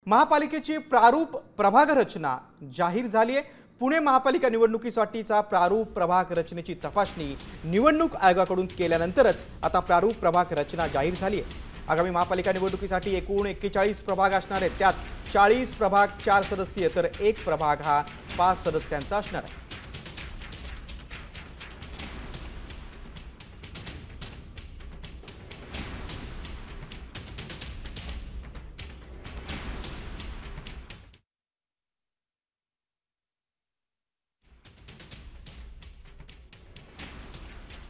महापालिकेची प्रारूप प्रभाग रचना जाहीर झाली आहे। पुणे महापालिका निवडणुकीसाठीचा प्रारूप प्रभाग रचनेची तपासणी निवडणूक आयोगाकडून केल्यानंतरच आता प्रारूप प्रभाग रचना जाहीर झाली आहे। आगामी महापालिका निवडणुकीसाठी एकूण 41 प्रभाग असणार आहेत। त्यात 40 प्रभाग 4 सदस्यीय तर एक प्रभाग हा 5 सदस्यांचा असणार आहे।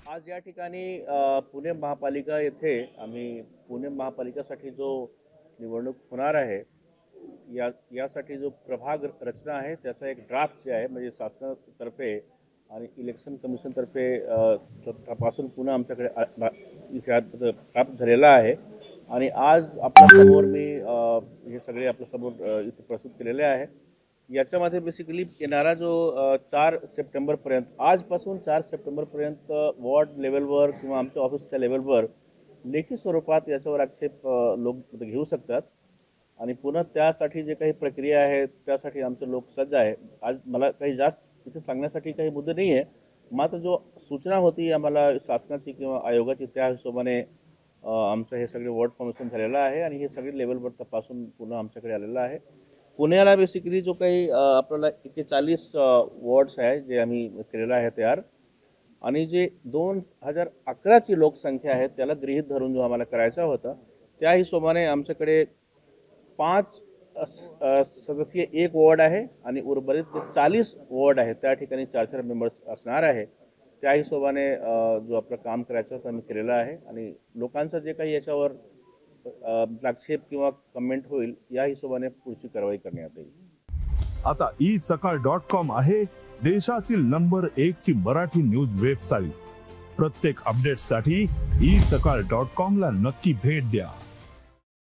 आज या ठिकाणी पुणे महापालिका येथे आम्ही पुणे महापालिकेसाठी जो निवडणूक होणार आहे यासाठी जो प्रभाग रचना आहे त्याचा एक ड्राफ्ट जे आहे म्हणजे शासनातर्फे आणि इलेक्शन कमिशनतर्फे तपासून पुन्हा आमच्याकडे इथे प्राप्त झालेला आहे। आणि आज आपल्यासमोर मी हे सगळे आपल्यासमोर इथे प्रस्तुत केलेले आहे। याच्यामध्ये बेसिकली येणारा जो 4 सप्टेंबरपर्यंत आजपासून 4 सप्टेंबरपर्यंत वॉर्ड लेवलवर किंवा आमच्या ऑफिसच्या लेवलवर लेखी स्वरूपात याच्यावर आक्षेप लोक घेऊ शकतात। आणि पुन्हा त्यासाठी जे काही प्रक्रिया आहे त्यासाठी आमचे लोक सज्ज आहे। आज मला काही जास्त इथे सांगण्यासाठी काही मुद्दे नाही आहे, मात्र जो सूचना होती आम्हाला शासनाची किंवा आयोगाची त्या हिशोबाने आमचं हे सगळे वॉर्ड फॉर्मेशन झालेलं आहे आणि हे सगळे लेवलवर तपासून पुन्हा आमच्याकडे आलेलं आहे। पुण्याला बेसिकली जो काही आपल्याला 41 वॉर्ड्स आहे जे आम्ही केलेला आहे तयार, आणि जे 2011ची लोकसंख्या आहे त्याला गृहीत धरून जो आम्हाला करायचा होता त्या हिशोबाने आमच्याकडे 5 सदस्यीय एक वॉर्ड आहे आणि उर्वरित 40 वॉर्ड आहे त्या ठिकाणी 4-4 मेंबर्स असणार आहे। त्या हिशोबाने जो आपलं काम करायचं होतं आम्ही केलेलं आहे आणि लोकांचं जे काही याच्यावर आक्षेप किंवा कमेंट होईल या हिशोबाने पुढची कारवाई करण्यात येईल। आता isakal.com आहे देशातील नंबर 1 ची मराठी न्यूज वेबसाईट। प्रत्येक अपडेटसाठी isakal.com ला नक्की भेट द्या।